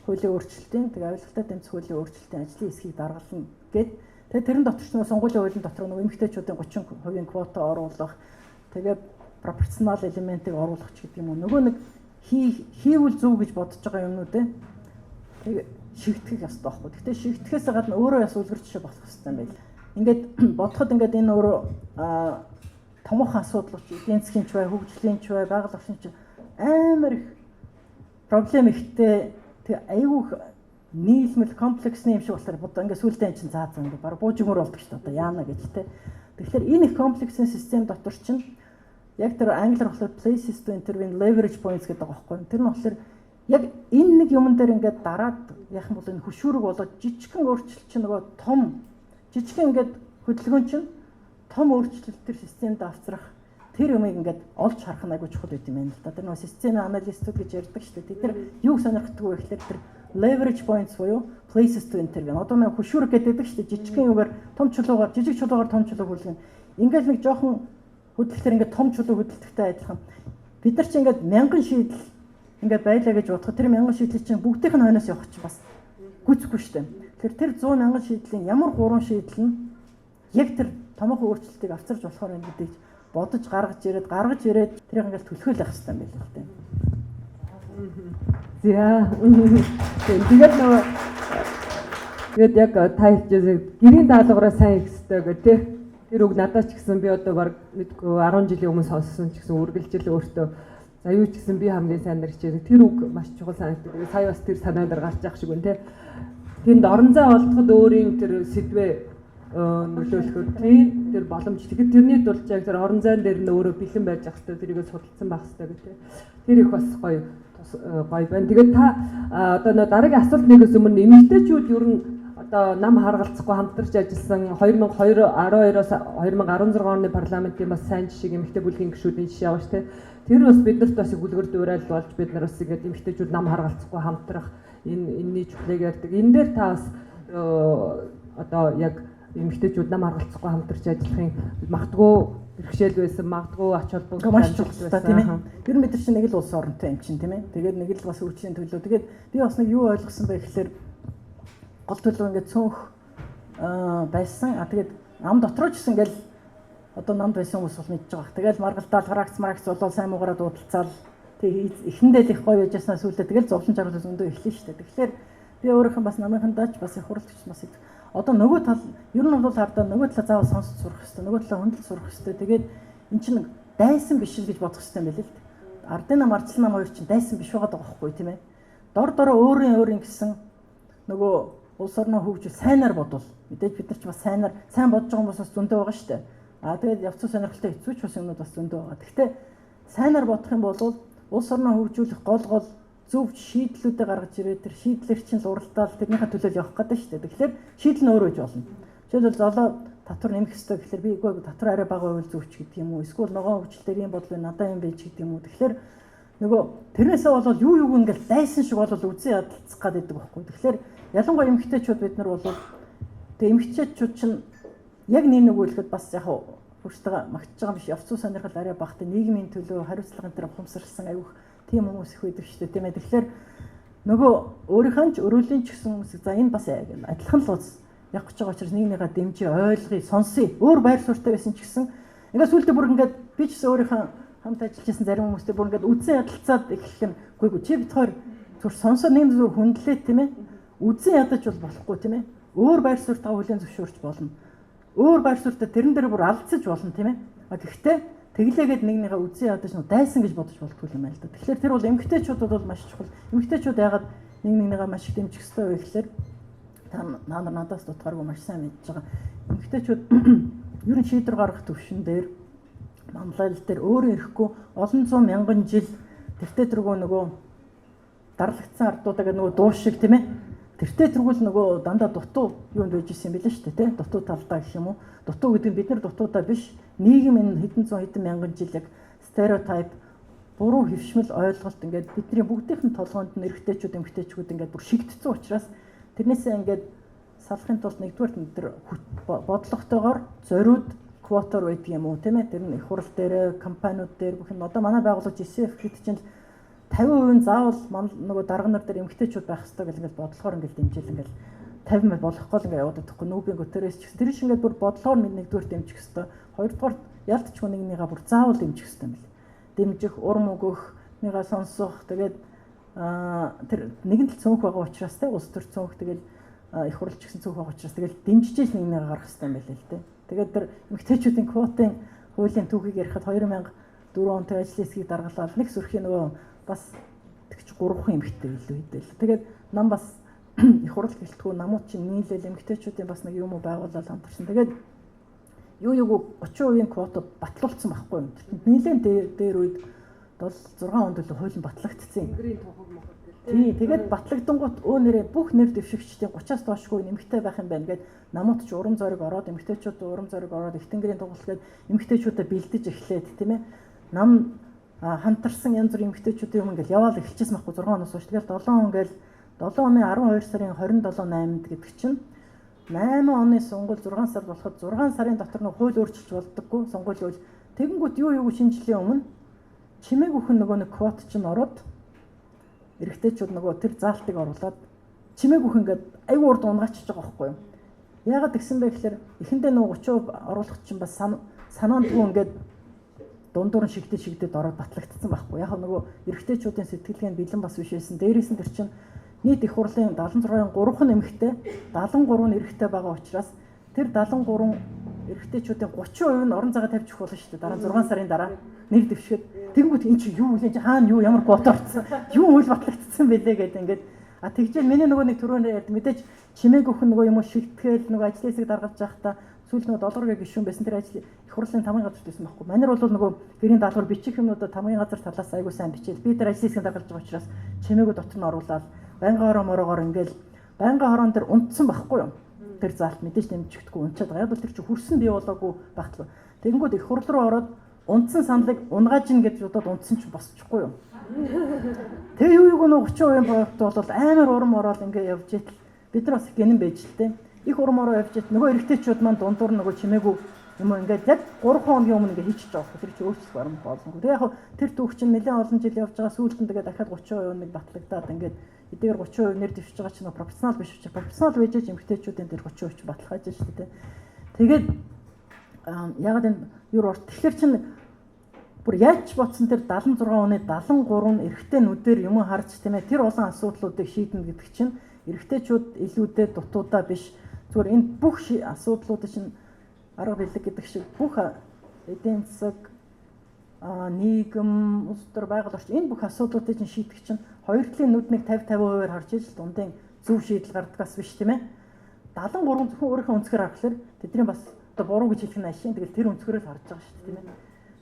хуулийн өөрчлөлтийн тэгээ авилгалтай тэмцэх хуулийн өөрчлөлтийн ажлын хэсгийг даргална гэд тэгээ тэрэн дотор ч нөгөө сонгуулийн хуулийн дотор нөгөө эмэгтэйчүүдийн 30% квота оруулах тэгээ пропорционал элементийг оруулах ч гэдэг юм уу нөгөө нэг хийвэл зөв гэж бодож байгаа юмнуудээ тэгээ шигтгэх ёстой байхгүй. Гэхдээ шигтгэхээс гадна өөрөө яс үлгэр жишээ болох хэрэгтэй юм байл. Ингээд бодоход ингээд энэ өөрөө томоохон асуудал учраас эдийн засгийн ч бай, хөгжлийн ч бай, байгаль орчин ч амар их проблем ихтэй тэг айгүйх нийлмэл комплексны юм шиг болохоор бодоо ингээд сүултээ эн чинь заасан ингээд баг буужмөр болдог шүү дээ. Одоо яана гэж те. Тэгэхээр энэ их комплексны систем дотор чинь яг тэр англиар болохоор places to intervene leverage points гэдэг байгаа байхгүй. Тэр нь болохоор яг энэ нэг юмн дээр ингээд дараад яах юм бол энэ хөшүүрэг болоод жижигхэн өөрчлөлт чинь нөгөө том жижигхэн ингээд хөдөлгөөн чинь том өөрчлөлт тэр системд авчрах тэр юмыг ингээд олж харах нь айгүй чухал байт юм байна л да. Тэр нөгөө системийн аналистууд гэж ярьдаг шүү дээ. Тэд нар юуг сонирхдаг вэ гэхээр тэр leverage points буюу places to intervene. Одоо нэг хөшүүрэг гэдэг шүү дээ. Жижигхэн юугаар том чулуугаар жижиг чулуугаар том чулуу хүлгэн. Ингээд нэг жоохон хөдөлгөхөөр ингээд том чулуу хөдөлгөхтэй адилхан. Бид нар чинь ингээд 1000 шийдэл ингээд байлаа гэж бодоход тэр 1000 шийдэл чинь бүгдийнх нь хойноос явах чинь бас гүцэхгүй шүү дээ. Тэр 100,000 шийдлийн ямар 3 шийдэл нь яг тэр томоохон өөрчлөлтийг авчирч болохоор юм гэдэг бодож гаргаж ирээд тэрийг ингээд төлөхөөл явах хэрэгтэй юм байна л дээ. Тэгээд яг та хэлжээ гэрийн даалгавраа сайн хийх хэрэгтэй гэх тээ. Тэр үг надад ч гэсэн би одоо баг мэдгүй 10 жилийн өмнө сонссон ч гэсэн үргэлжил өөртөө за юу ч гэсэн би хамгийн сайн нар хичээх тэр үг маш чухал санагддаг. Сая бас тэр санаа дээр гарч явах шиг байна те. Тэнд орон зай олдоход өөрийн тэр сэдвээ нөлөөлөхөөр тэр боломж. Тэгэхээр тэрний тулд яг тэр орон зайн дээр нь өөрөө бэлэн байж ах хэвээр тэрийг судалсан байх хэвээр гэх те. Тэр их бас гоё байна. Тэгээд та одоо дараагийн асуулт нэгээс өмнө эмэгтэйчүүд ер нь одоо нам харгалцахгүй хамтарч ажилласан 2012-оос 2016 оны парламентын бас сайн жишээ эмэгтэй бүлгийн гишүүдийн жишээ байгаа шүү дээ. Тэр бас биднэрт бас үлгэр дуурайл болж бид нар бас ингээд эмэгтэйчүүд нам харгалцахгүй хамтрах энэний чухлыг ярьдаг. Энэ дээр та бас одоо яг эмэгтэйчүүд нам харгалцахгүй хамтарч ажиллахын магадгүй бэрхшээл байсан, магадгүй ач холбогдол маш чухал та тийм ээ. Ер нь бид нар чинь нэг л улс оронтой юм чинь тийм ээ. Тэгээд нэг л бас үйлчлэлийн төлөө. Тэгээд би бас нэг юу ойлгосон бэ гэхээр гол төлөв ингээд цөөнх байсан. Тэгээд нам дотроо ч гэсэн ингээл одоо намд байсан хүмүүс бол мэдж байгаа. Тэгэл маргалдаал харагц болол сайн муугараа дуудалцаал тэг эхэндээ л их гоё байжсанаа сүүлдээ тэгэл зовлон жаргал зөндөө эхлэн штэ. Тэгэхээр би өөрийнхөө бас намынхандаач бас их хуралдагч бас одоо нөгөө тал ер нь бол хардаа нөгөө талаа заавал сонсож сурах хэрэгтэй. Нөгөө талаа хөндлөж сурах хэрэгтэй. Тэгээд эн чинь дайсан биш л гэж бодох хэрэгтэй юм байл л. Ардын нам арчлан нам хоёр чинь дайсан биш байгаа байхгүй тийм ээ. Дор дороо өөрийн гэсэн нөгөө улс орноо хөгжүүл сайнаар бодвол мэдээж бид нар ч бас сайн бодож байгаа хүмүүс бас зөндөө байгаа шүү дээ. Тэгээд явцсан сонирхолтой хэцүү ч бас юмнууд бас зөндөө байгаа. Гэхдээ сайнаар бодох юм бол улс орноо хөгжүүлэх гол зөв шийдлүүдээ гаргаж ирээд тэр шийдлэр чинь л уралдаал тэрнийхээ төлөө явах гэдэг шүү дээ. Тэгэхээр шийдэл нь өөрөө гэж болно. Жишээлбэл золоо татвар нэмэх хэрэгтэй гэхээр би үгүй татвар арай бага байвал зөвч гэдэг юм уу? Эсвэл ногоон хөгжлөөр юм бодлоо надаа юм байж гэдэг юм уу? Тэгэхээр нөгөө тэрнээсээ болоод юу ингээл дайсан шиг болол үзэн ядалцах гэдэг байхгүй. Тэгэхээр ялангуяа эмэгтэйчүүд бид нар бол тэг эмэгтэйчүүд чинь яг нэг өгүүлэхэд бас яг хүртэйгээ магтж байгаа юм биш. Явц сонирхол арай багтай нийгмийн төлөө хариуцлагын дээр ухамсарласан аюух тийм хүмүүс их байдаг шүү дээ тийм ээ. Тэгэхээр нөгөө өөрийнхөө ч өрөөлийн ч гэсэн хүмүүс за энэ бас адилхан л уус явах гэж байгаа учраас нэгнийгээ дэмжиж ойлгоё, сонсъё. Өөр байр суурьтай байсан ч гэсэн ингээд сүултээ бүр ингээд би ч гэсэн өөрийнхөө хамт ажиллаж байсан зарим хүмүүстэй бүр ингээд үзэн ядалцаад эхлэх юм. Үгүй чи бид хоёр зүр сонсоо нэг зүр хөндлөө тийм ээ. Үзэн ядаж бол болохгүй тийм ээ. Өөр байр суурьтайгаа хүлээн зөвшөөрч болно. Өөр байр суурьтай тэрэн дээр бүр алдсаж болно тийм ээ. Гэхдээ тэглээгээд нэгнийгээ үзэн ядаж нөө дайсан гэж бодож болтгүй юм байна л да. Тэгэхээр тэр бол эмэгтэйчүүдэд бол маш чухал. Эмэгтэйчүүд ягаад нэгнийгээ маш их дэмжих хэрэгтэй вэ гэхээр та надаас дутгааргүй маш сайн мэдж байгаа. Эмэгтэйчүүд ер нь шийдвэр гаргах төвшин дээр манлайлал дээр өөрөө ирэхгүй олон зуун мянган жил тэртээ тэргүй нөгөө дарлагдсан ардуудаа гэдэг нөгөө дуу шиг тийм ээ. Тэртээ тэргүүл нөгөө дандаа дутуу юунд байж исэн юм билээ шүү дээ тийм. Дутуу талдаа гэх юм уу. Дутуу гэдэг нь бид нар дутуудаа биш. Нийгэм энэ хэдэн зуун хэдэн мянган жил яг стереотип буруу хөвшмөл ойлголт ингээд бидний бүгдийнх нь толгоонд нь эрэгтэйчүүд эмэгтэйчүүд ингээд бүр шигдсэн учраас тэрнээсээ ингээд салахын тулд нэгдүгээр нь тэр бодлоготойгоор зориуд квотор байдаг юм уу тийм ээ. Тэр нь их хурал дээр компаниуд дээр бүх юм одоо манай байгууллага GCF хэд чинь 50% заавал нөгөө дарга нар дээр эмэгтэйчүүд байх хэрэгтэй гэл ингээд бодлохоор ингээд дэмжил ингээд 50% болохгүй л ингээд яваад байхгүй нүүбийн готөрөөс ч гэсэн тэр шиг ингээд бүр бодлохоор нэгдүгээр дэмжих хэрэгтэй. Хоёрдугаар ялтчгүй нэгнийгаа бүр заавал дэмжих хэрэгтэй юм бэл. Дэмжих, урам өгөх, нэгээ сонсох тэгээд тэр нэгэн л цөөнх байгаа учраас те улс төр цөөнх тэгэл их хурлч гэсэн цөөнх байгаа учраас тэгэл дэмжиж нэгнийгээ гаргах хэрэгтэй юм байл л те. Тэгээд тэр эмэгтэйчүүдийн квотын хуулийн түүхийг ярихад 2004 онд ажлын хэсгийг даргалаад нэг сөрхийн нөгөө бас тэгч 3 эмэгтэй илүү хэдэл. Тэгээд нам бас их хурл гэлтгүү намууд чинь нийлээл эмэгтэйчүүдийн бас нэг юм уу байгуулаад хамтарсан. Тэгээд юу 30% квота батлуулсан байхгүй юм. Нийлэн дээр үед 6 онд л хуулийн батлагдсан. Тий, тэгээд батлагдангууд нэрээ бүх нэр дэвшигчдийн 30-аас доошгүй нэмэгтэй байх юм байна гэд намууд ч урам зориг ороод эмэгтэйчүүд урам зориг ороод их тэнгэрийн тоглолт гээд эмэгтэйчүүдэд бэлдэж эхлээд тийм ээ. Нам хамтарсан янз бүрийн эмэгтэйчүүдийн юм ингээл яваал эхэлчихсэн байхгүй 6 оноос хойш. Тэгээд 7 он гээл 7 оны 12 сарын 27-8-нд гэдэг чинь 8 оны сонгуул 6 сар болоход 6 сарын дотор нэг хууль өөрчилж болдоггүй сонгуулийн хууль. Тэгэнгүүт юу шинжилгээ өмнө чимээг өхөн нөгөө нэг квот чинь ороод эрэгтэйчүүд нөгөө тэр заалтыг оруулаад чимээг өхөн гээд аюу урд унгаачихж байгаа байхгүй юу. Яагаад гэсэн бэ гэхээр эхэндээ нөгөө 30% оруулах чинь бас санаандгүй ингээд дундуур нь шигдээд ороод батлагдсан байхгүй. Яг нөгөө эрэгтэйчүүдийн сэтгэлгээ нь бэлэн бас биш байсан. Дээрээс нь тэр чинь нийт их хурлын 76-ын 3 эмэгтэй 73 нь эрэгтэй байгаа учраас тэр 73 эрэгтэйчүүдийн 30% нь орон зайгаа тавьж өгөх болно шүү дээ. Дараа 6 сарын дараа нэр дэвшгээд тэгэнгүүт эн чинь юу үлээж хаана юу ямар квот орсон юу үйл батлагдсан бэлээ гэдэг ингээд тэгжэл миний нөгөө нэг түрүүний ярьд мэдээж чимээг өхөн нөгөө юм уу шигтгэл нөгөө ажлын хэсэг даргалж явахдаа сүүл нөгөө долларыг гişүүн байсан тэр ажил их хурлын тамгын газар байсан байхгүй. Манайр бол нөгөө гэрийн даалгавар бичих юмнуудаа тамгын газар талаас айгуу сайн бичээл би тэр ажлын хэсэг даргалж байгаа учраас чимээгөө дотор нь оруулаад байнгаараа мороогоор ингээд байнгын хорон дээр унтсан байхгүй юу? Тэр заалт мэдээж нэмчихдэггүй унчаад байгаа. Яг бол тэр чинь хөрсөн бий болоогүй багтгүй. Тэгэнгүүт их хурл руу ороод унтсан саналыг унгаажин гэж бодоод унтсан ч босчихгүй юу? Тэгээ юу юуг нь 30% проект бол амар урам ороод ингээ явж итэл бид нар бас гинэн байж л тээ. Их урам ороо явж итэл нөгөө эрэгтэйчүүд маань дундуур нөгөө чимээгүй юм ингээд яг 3 хоногийн өмнө ингээ хийчих жоох. Тэр чинь өөрчлөх арга боломжгүй. Тэгээ яг тэр түүх чинь нэлээд олон жил явж байгаа сүүлд нь тэгээ дахиад 30% нэг батлагдаад ингээд эдгээр 30% нэр дэвшиж байгаа чинь профессионал биш учраас профессионал байж эмэгтэйчүүдийн дээр 30% чинь баталгааж шүү дээ. Тэгээд яг энэ юу урт тэгэхээр чинь бүр яаж бодсон тэр 76 оны 73 нь эрэгтэй нүдээр юм харж тийм ээ тэр олон асуудлуудыг шийднэ гэдэг чинь эрэгтэйчүүд илүүдэд дутуудаа биш зүгээр энэ бүх асуудлуудыг чинь арга бэлэг гэдэг шиг бүх эдийн засаг нийгэм улс төр байгаль орчин энэ бүх асуудлуудыг чинь шийдэх чинь хоёр талын нүднийг 50-50% харж иж дундын зөв шийдэл гардагаас биш тийм ээ 73 зөвхөн өөрийнхөө өнцгөр харахаар тэдний бас одоо буруу гэж хэлэх нь ашиг тэгэл тэр өнцгөрөө л харж байгаа шүү дээ тийм ээ.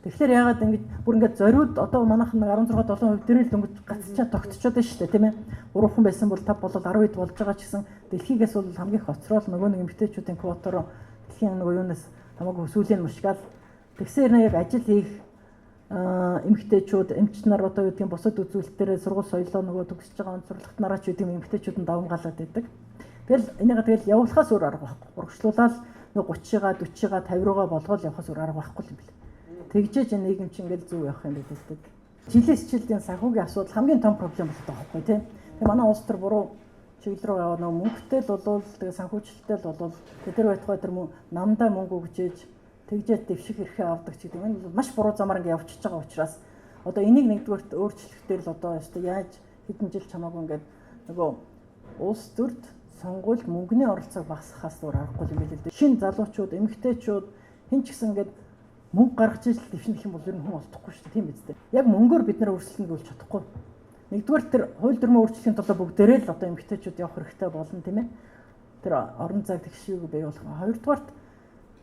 Тэгэхээр яагаад ингэж бүр ингэж зориуд одоо манайх нэг 16-7% дээр л дөнгөж гацчаа тогтчиход байна шүү дээ тийм ээ. 3 хүн байсан бол 5 болол 10 хэд болж байгаа ч гэсэн дэлхийгээс бол хамгийн их хоцрол нөгөө нэг эмэгтэйчүүдийн квотоор дэлхийн нөгөө юунаас хамаагүй сүүлийн мушгаал тэгсээр яг ажил хийх эмэгтэйчүүд эмч нар одоо юу гэдгийг бусад үзүүлэлтээр сургууль соёлоо нөгөө төгсөж байгаа онцлогт нараач гэдэг эмэгтэйчүүд нь давмгаалаад байдаг. Тэгэл энийгээ тэгэл явуулахаас өөр арга байхгүй. Урагшлуулаад нөгөө 30-га 40-га 50 руугаа болгоод явахаас өөр арга байхгүй юм бэл. Тэгжээж энэ нийгэм чинь ингээл зүв явах юм байдаг. Жилээс жилдийн санхүүгийн асуудал хамгийн том проблем болдог байхгүй тийм. Тэгээ манай улс төр буруу чиглэл рүү яваа нөгөө мөнгөтэй л болвол тэгээ санхүүжилттэй л болвол тэр байтугай тэр намдаа мөнгө өгчээж тэгжээд дэвших эрхээ авдаг ч гэдэг юм. Энэ маш буруу замаар ингээ явчихж байгаа учраас одоо энийг нэгдүгээрт өөрчлөлтөөр л одоо яаж хэдэн жил чамаагүй ингээд нөгөө улс төрд сонгуульд мөнгөний оролцоог багасгахаас өөр аргагүй юм билээ л дээ. Шинэ залуучууд, эмэгтэйчүүд хэн ч гэсэн ингээд мөнгө гаргаж ижил дэвшин гэх юм бол ер нь хүн олдохгүй шүү дээ. Тийм биз дээ. Яг мөнгөөр бид нар өөрчлөлтөнд гүйлж чадахгүй. Нэгдүгээр тэр хууль дүрмийн өөрчлөлийн тулд бүгдээрээ л одоо эмэгтэйчүүд явах хэрэгтэй болно тийм ээ. Тэр орон зайг тэгшийг бий болох. Хоёрдугаарт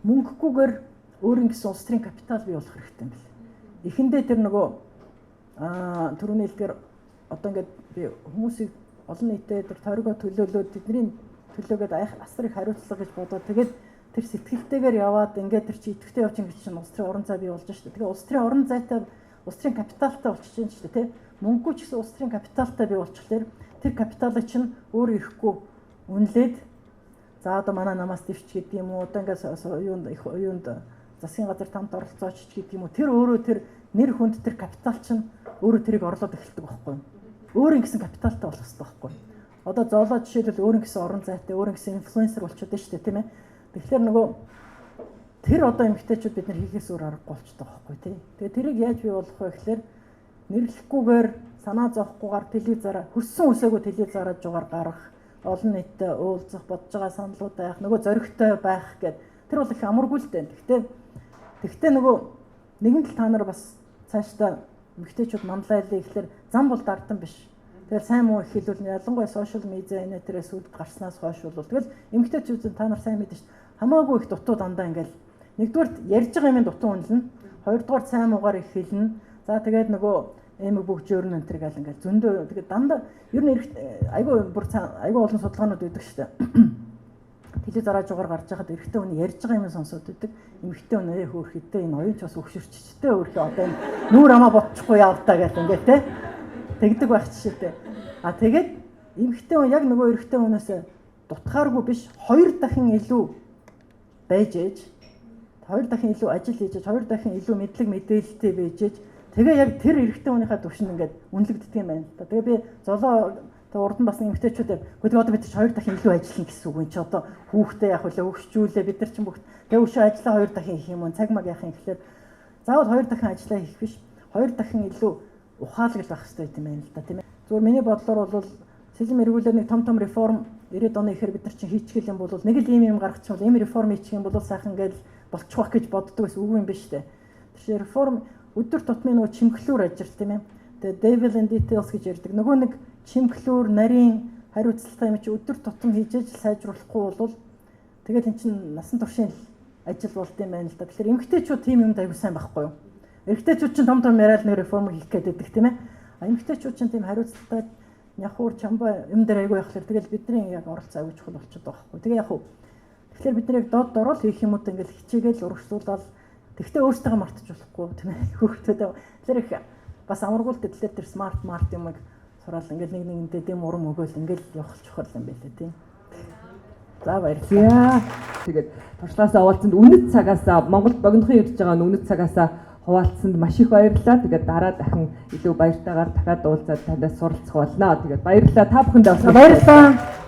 мөнгөгүйгээр өөрийн гэсэн улс төрийн капитал бий болох хэрэгтэй юм байна. Эхэндээ тэр нөгөө түрүүний хэлдгээр одоо ингээд би хүмүүсийг олон нийтэд тэр тойргоо төлөөлөөд тэдний төлөөгөөд асар их хариуцлага гэж бодоод тэгээд тэр сэтгэлтэйгээр яваад ингээд тэр чи идэвхтэй явж ингэж чинь улс төрийн орон зай бий болж шүү дээ. Тэгээ улс төрийн орон зайтай улс төрийн капиталтай болчихж байна шүү дээ тий. Мөнгөгүй ч гэсэн улс төрийн капиталтай бий болчихлоор тэр капиталыг чинь өөр ирэхгүй үнэлээд за одоо манай намаас дэвч гэдэг юм уу одоо ингээд юунд засгийн газар тамд оролцооч гэдэг юм уу тэр өөрөө тэр нэр хүнд тэр капитал чинь өөрөө тэрийг орлоод эхэлдэг байхгүй юу? Өөрийн гэсэн капиталтай болох хэрэгтэй байхгүй юу? Одоо зоолоо жишээлбэл өөрийн гэсэн орон зайтай өөрийн гэсэн инфлюенсер болчиход байна шүү дээ тийм ээ. Тэгэхээр нөгөө тэр одоо эмэгтэйчүүд бид нар хийхээс өөр аргагүй болчихдог байхгүй тий. Тэгээ тэрийг яаж бий болох вэ гэхээр нэрлэхгүйгээр санаа зовхгүйгээр телевизаараа хөссөн үсээгөө телевизаараа жугаар гаргах, олон нийтэд уулзах, бодож байгаа саналууд байх, нөгөө зоригтой байх гэд тэр бол их амаргүй л дээ. Тэгтээ нөгөө нэгэн тал та нар бас цаашдаа эмэгтэйчүүд манлайлаа гэхээр зам бол дардан биш. Тэгэл сайн муу их хэлвэл ялангуяа сошиал медиа энэ төрөөс үд гарснаас хойш бол тэгэл эмэгтэйчүүд та нар сайн мэдэн шүү дээ. Хамаагүй их дутуу дандаа ингээл нэгдүгээр ярьж байгаа юмын дутуу үнэлнэ, хоёрдугаар сайн муугаар их хэлнэ. За тэгээд нөгөө эмэг бүгжөөр нь энэ гал ингээл зөндөө тэгээд дандаа ер нь айгүй олон судалгаанууд өгдөг шүү дээ. Телевизаараа жугаар гарч байхад эрэгтэй хүн ярьж байгаа юм сонсоод өгдөг. Эмэгтэй хүн хөөрхөдөө энэ оюун ч бас өгшөрчтэй өөрхөө одоо энэ нүүр амаа ботчихгүй явдаа гэх ингээд те тэгдэг байх жишээтэй. Тэгээд эмэгтэй хүн яг нөгөө эрэгтэй хүнээс дутхааргүй биш 2 дахин илүү байж ээж 2 дахин илүү ажил хийж ээж 2 дахин илүү мэдлэг мэдээлэлтэй байж ээж тэгээ яг тэр эрэгтэй хүнийхээ төвшөнд ингээд үнэлэгддэг юм байна. Тэгээ би золоо урд нь бас эмэгтэйчүүдээр гэхдээ одоо бид 2 дахин илүү ажиллана гэсэн үг юм чи одоо хүүхдээ яг үлээ өгчүүлээ бид нар чинь бүгд тэгээ өшөө ажиллаа 2 дахин хийх юм уу цаг маг яах юм гэхээр заавал 2 дахин ажиллаа хийх биш 2 дахин илүү ухаалаг байх хэрэгтэй юм байна л да тийм ээ. Зүгээр миний бодлоор бол цэцэн эргүүлээ нэг том реформ 90-ад оны ихээр бид нар чинь хийчихэл юм бол нэг л юм гаргачихвал ийм реформ хийчих юм бол сайхан гээл болчих واخ гэж боддог байсан үг юм биш үү. Тэгэхээр реформ өдөр тутмын нөгөө чимхлүүр ажил тийм ээ. Тэгээ devil in details гэж ярьдаг. Нөгөө нэг чимхлүүр нарийн хариуцлагатай юм чи өдөр тутам хийж ажил сайжруулахгүй бол тэгээд эн чинь насан туршийн ажил болд юм байна л да. Тэгэхээр эмэгтэйчүүд тийм юмд аягүй сайн байхгүй юу? Эрэгтэйчүүд чинь том яриад нэг реформ хийх гээд байдаг тийм ээ. Эмэгтэйчүүд чинь тийм хариуцлагатай Яг уу чамбаа юм дээр айгүй явахлаар тэгэл бидний яг оролцоо аягүй чухал болчиход байгаа байхгүй. Тэгээ яг уу тэгэхээр бид нэг дод дорол хийх юм уу ингээл хичээгээл урагшлуулаад тэгтээ өөртөө мартаж болохгүй тийм ээ хүүхдүүд тэр их бас амаргуулт төлөө тэр смарт юмыг сураал ингээл нэг нэгэндээ дэм урам өгөөл ингээл явах чухал юм байлээ тийм. За баярлалаа. Тэгээд туршлагаасаа уулзсанд үнэт цагаасаа Монголд богинохын ирж байгаа үнэт цагаасаа хуваалцсанд маш их баярлалаа. Тэгээд дараа дахин илүү баяртайгаар дахиад уулзаад танаас суралцах болно. Тэгээд баярлалаа та бүхэндээ баярлалаа.